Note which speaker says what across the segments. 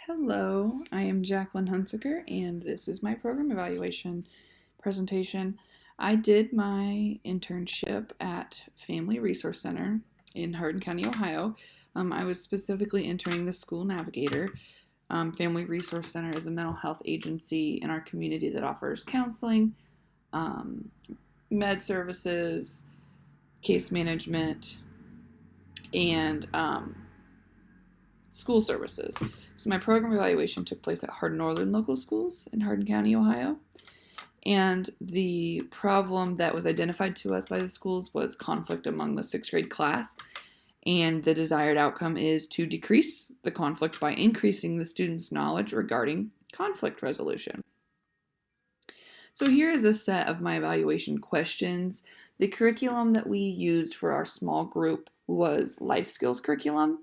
Speaker 1: Hello, I am Jacqueline Hunsaker, and this is my program evaluation presentation. I did my internship at Family Resource Center in Hardin County, Ohio. I was specifically interning the school navigator. Family Resource Center is a mental health agency in our community that offers counseling, um, med services, case management, and school services. So my program evaluation took place at Hardin Northern Local Schools in Hardin County, Ohio. And the problem that was identified to us by the schools was conflict among the sixth grade class. And the desired outcome is to decrease the conflict by increasing the students' knowledge regarding conflict resolution. So here is a set of my evaluation questions. The curriculum that we used for our small group was life skills curriculum.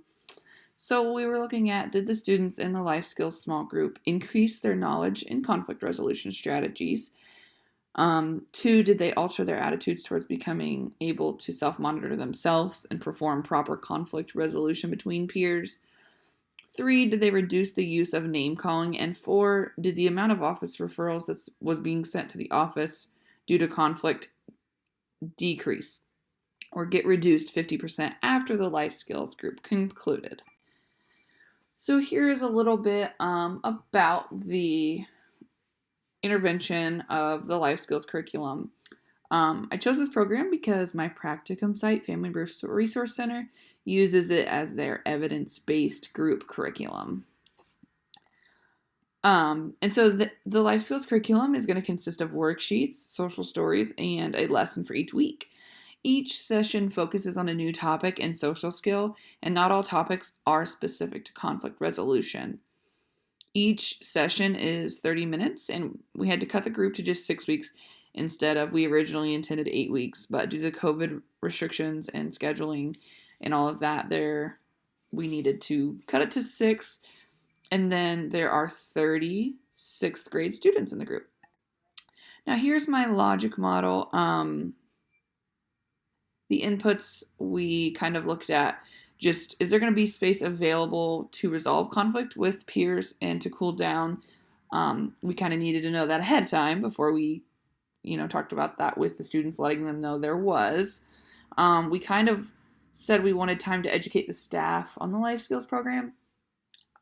Speaker 1: So we were looking at, did the students in the life skills small group increase their knowledge in conflict resolution strategies? 2, did they alter their attitudes towards becoming able to self-monitor themselves and perform proper conflict resolution between peers? 3, did they reduce the use of name calling? And 4, did the amount of office referrals that was being sent to the office due to conflict decrease or get reduced 50% after the life skills group concluded? So here's a little bit about the intervention of the life skills curriculum. I chose this program because my practicum site, Family Resource Center, uses it as their evidence-based group curriculum. And so the life skills curriculum is going to consist of worksheets, social stories, and a lesson for each week. Each session focuses on a new topic and social skill, and not all topics are specific to conflict resolution. Each session is 30 minutes, and we had to cut the group to just 6 weeks instead of we originally intended 8 weeks, but due to the COVID restrictions and scheduling and all of that, we needed to cut it to 6, and then there are 30 sixth grade students in the group. Now here's my logic model. The inputs we kind of looked at, just is there going to be space available to resolve conflict with peers and to cool down? We kind of needed to know that ahead of time before we, talked about that with the students, letting them know there was. We kind of said we wanted time to educate the staff on the life skills program,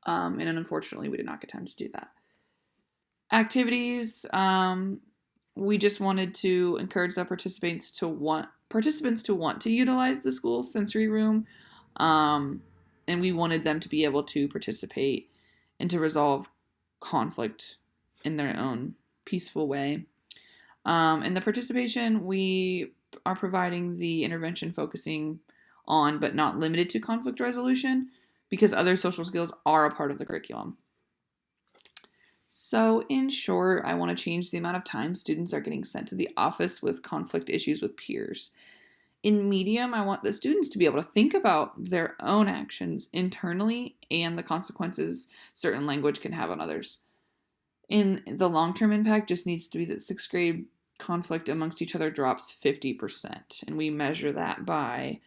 Speaker 1: and unfortunately we did not get time to do that. Activities, we just wanted to encourage the participants to want to utilize the school sensory room, and we wanted them to be able to participate and to resolve conflict in their own peaceful way. In the participation, we are providing the intervention focusing on but not limited to conflict resolution because other social skills are a part of the curriculum. So in short, I want to change the amount of time students are getting sent to the office with conflict issues with peers. In medium, I want the students to be able to think about their own actions internally and the consequences certain language can have on others. In the long-term impact just needs to be that sixth grade conflict amongst each other drops 50%, and we measure that by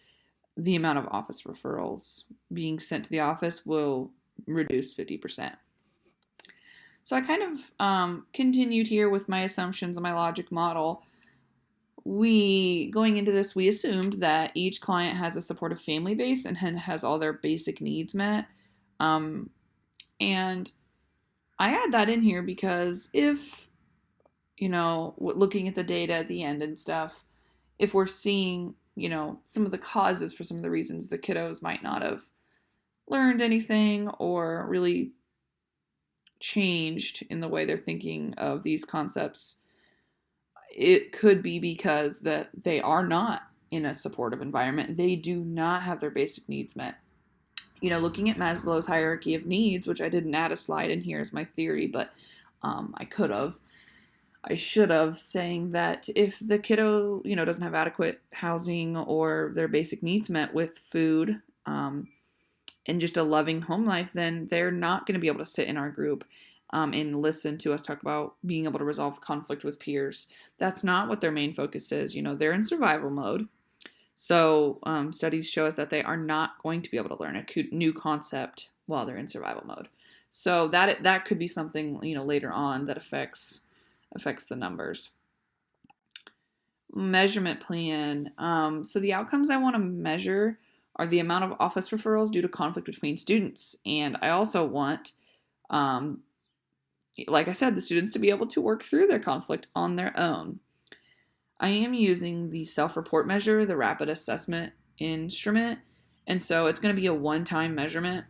Speaker 1: the amount of office referrals being sent to the office will reduce 50%. So I kind of continued here with my assumptions and my logic model. Going into this, we assumed that each client has a supportive family base and has all their basic needs met. And I add that in here because if, looking at the data at the end and stuff, if we're seeing, some of the causes for some of the reasons the kiddos might not have learned anything or really changed in the way they're thinking of these concepts, it could be because that they are not in a supportive environment. They do not have their basic needs met. Looking at Maslow's hierarchy of needs, which I didn't add a slide in here as my theory, but I should have, saying that if the kiddo, doesn't have adequate housing or their basic needs met with food, and just a loving home life, then they're not going to be able to sit in our group and listen to us talk about being able to resolve conflict with peers. That's not what their main focus is. They're in survival mode. So studies show us that they are not going to be able to learn a new concept while they're in survival mode. So that could be something, later on that affects the numbers. Measurement plan. So the outcomes I want to measure are the amount of office referrals due to conflict between students. And I also want, like I said, the students to be able to work through their conflict on their own. I am using the self-report measure, the rapid assessment instrument. And so it's going to be a one-time measurement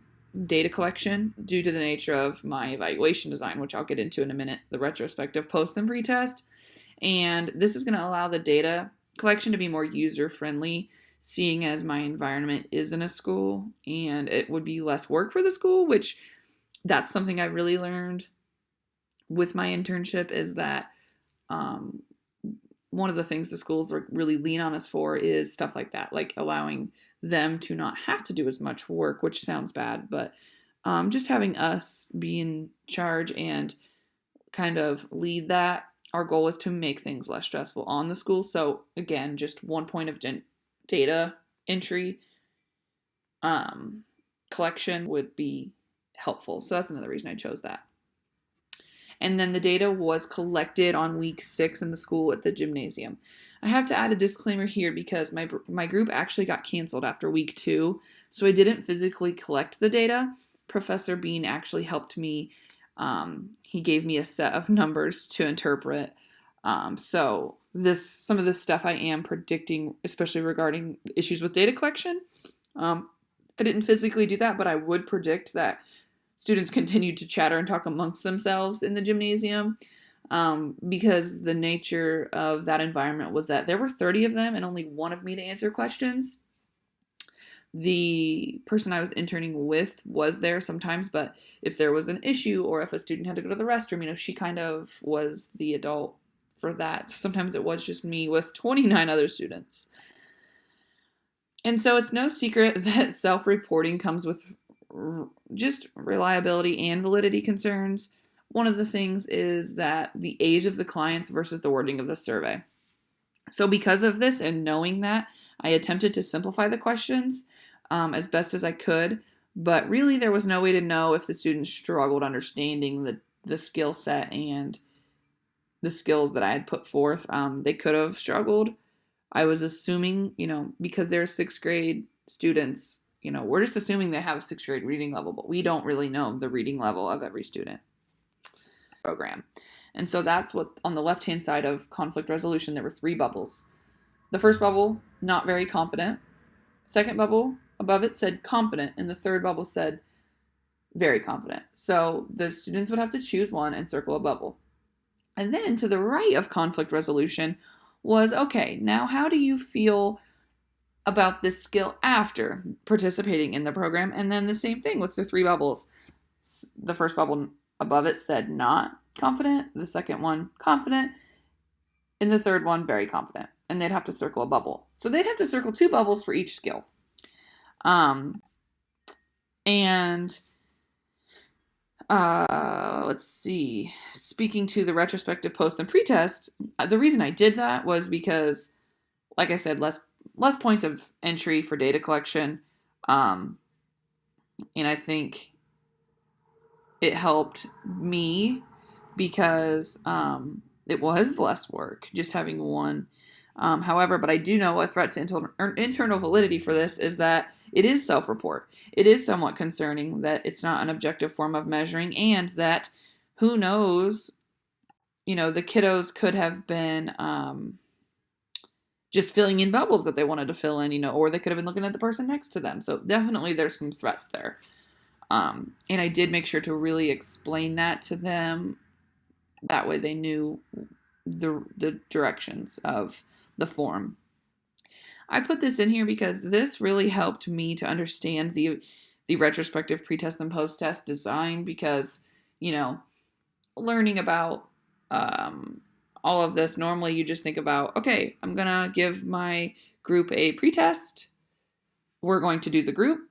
Speaker 1: data collection due to the nature of my evaluation design, which I'll get into in a minute, the retrospective, post, and pretest. And this is going to allow the data collection to be more user-friendly, seeing as my environment is in a school, and it would be less work for the school, which that's something I really learned with my internship, is that one of the things the schools really lean on us for is stuff like that, like allowing them to not have to do as much work, which sounds bad, but just having us be in charge and kind of lead that. Our goal is to make things less stressful on the school. So again, just one point of data entry collection would be helpful. So that's another reason I chose that. And then the data was collected on week 6 in the school at the gymnasium. I have to add a disclaimer here because my group actually got canceled after week 2, so I didn't physically collect the data. Professor Bean actually helped me. He gave me a set of numbers to interpret. So some of this stuff I am predicting, especially regarding issues with data collection. I didn't physically do that, but I would predict that students continued to chatter and talk amongst themselves in the gymnasium, because the nature of that environment was that there were 30 of them and only one of me to answer questions. The person I was interning with was there sometimes, but if there was an issue or if a student had to go to the restroom, she kind of was the adult for that. So sometimes it was just me with 29 other students. And so it's no secret that self-reporting comes with just reliability and validity concerns. One of the things is that the age of the clients versus the wording of the survey. So because of this and knowing that, I attempted to simplify the questions as best as I could, but really there was no way to know if the students struggled understanding the skill set and the skills that I had put forth. They could have struggled. I was assuming, because they're 6th grade students, we're just assuming they have a 6th grade reading level, but we don't really know the reading level of every student program. And so that's what, on the left-hand side of conflict resolution, there were 3 bubbles. The first bubble, not very confident. Second bubble, above it said confident, and the third bubble said very confident. So the students would have to choose one and circle a bubble. And then to the right of conflict resolution was, okay, now how do you feel about this skill after participating in the program? And then the same thing with the 3 bubbles. The first bubble above it said not confident, the second one confident, and the third one very confident. And they'd have to circle a bubble. So they'd have to circle 2 bubbles for each skill. Let's see. Speaking to the retrospective, post, and pretest, the reason I did that was because, like I said, less points of entry for data collection. And I think it helped me because it was less work just having one. However, but I do know a threat to internal validity for this is that it is self-report. It is somewhat concerning that it's not an objective form of measuring, and that who knows, the kiddos could have been just filling in bubbles that they wanted to fill in, or they could have been looking at the person next to them. So definitely there's some threats there. And I did make sure to really explain that to them. That way they knew the directions of the form. I put this in here because this really helped me to understand the retrospective pretest and post-test design, because, learning about all of this, normally you just think about, okay, I'm going to give my group a pretest, we're going to do the group,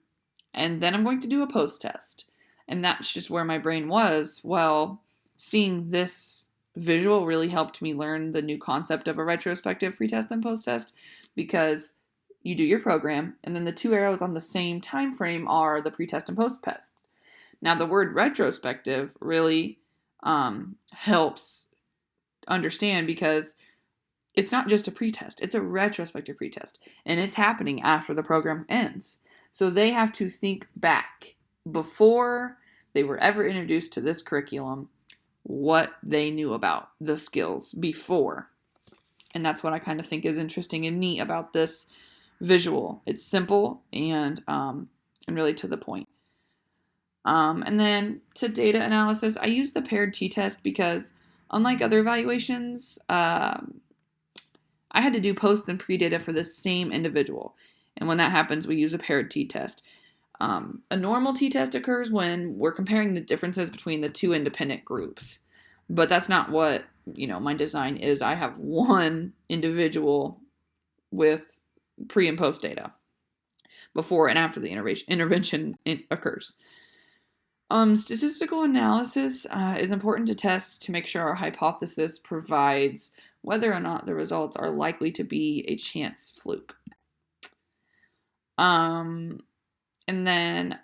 Speaker 1: and then I'm going to do a post-test. And that's just where my brain was. Well, seeing this visual really helped me learn the new concept of a retrospective pretest and post-test, because you do your program, and then the 2 arrows on the same time frame are the pretest and post-test. Now, the word retrospective really helps understand because it's not just a pretest, it's a retrospective pretest, and it's happening after the program ends. So they have to think back before they were ever introduced to this curriculum, what they knew about the skills before. And that's what I kind of think is interesting and neat about this visual. It's simple and really to the point. And then to data analysis, I use the paired t-test because unlike other evaluations, I had to do post and pre-data for the same individual. And when that happens, we use a paired t-test. A normal t-test occurs when we're comparing the differences between the two independent groups. But that's not what, my design is. I have one individual with pre and post data before and after the intervention occurs. Statistical analysis is important to test to make sure our hypothesis provides whether or not the results are likely to be a chance fluke. And then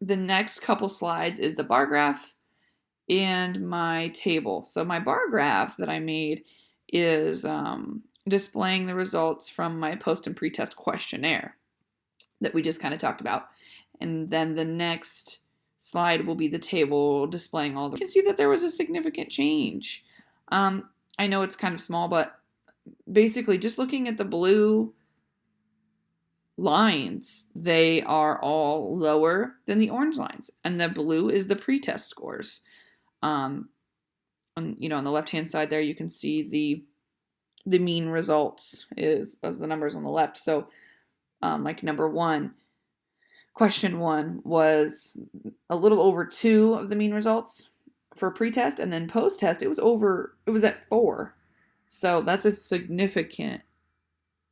Speaker 1: the next couple slides is the bar graph and my table. So my bar graph that I made is displaying the results from my post and pre-test questionnaire that we just kind of talked about. And then the next slide will be the table displaying all the... You can see that there was a significant change. I know it's kind of small, but basically just looking at the blue lines, they are all lower than the orange lines. And the blue is the pre-test scores. On the left-hand side there, you can see the mean results is as the numbers on the left. So like number 1, question 1 was a little over 2 of the mean results for pre-test, and then post-test it was at 4. So that's a significant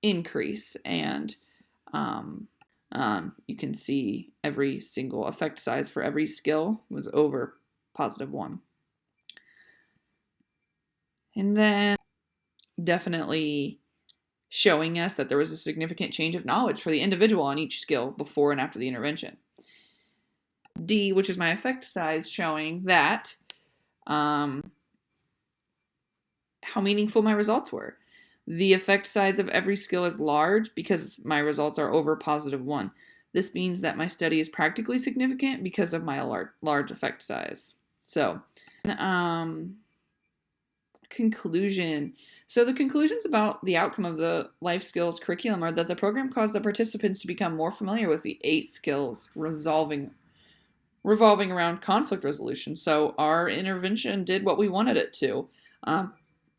Speaker 1: increase, and you can see every single effect size for every skill was over +1. And then definitely showing us that there was a significant change of knowledge for the individual on each skill before and after the intervention. D, which is my effect size, showing that how meaningful my results were. The effect size of every skill is large because my results are over +1. This means that my study is practically significant because of my large effect size. So, conclusion. So the conclusions about the outcome of the life skills curriculum are that the program caused the participants to become more familiar with the 8 skills revolving around conflict resolution. So our intervention did what we wanted it to.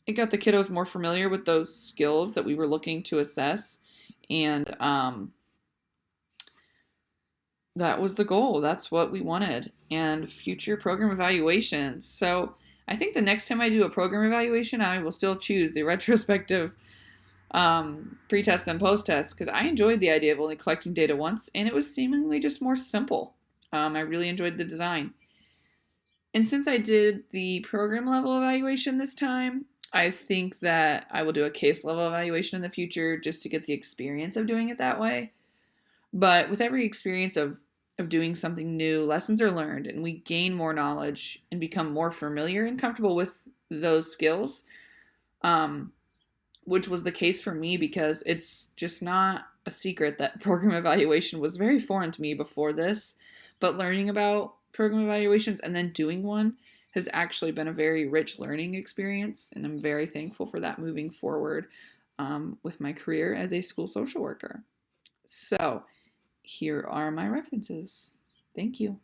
Speaker 1: It got the kiddos more familiar with those skills that we were looking to assess, and that was the goal. That's what we wanted. And future program evaluations. So I think the next time I do a program evaluation, I will still choose the retrospective pre-test and post-test because I enjoyed the idea of only collecting data once, and it was seemingly just more simple. I really enjoyed the design. And since I did the program level evaluation this time, I think that I will do a case level evaluation in the future just to get the experience of doing it that way. But with every experience of doing something new, lessons are learned, and we gain more knowledge and become more familiar and comfortable with those skills, which was the case for me because it's just not a secret that program evaluation was very foreign to me before this, but learning about program evaluations and then doing one has actually been a very rich learning experience, and I'm very thankful for that moving forward with my career as a school social worker. So here are my references. Thank you.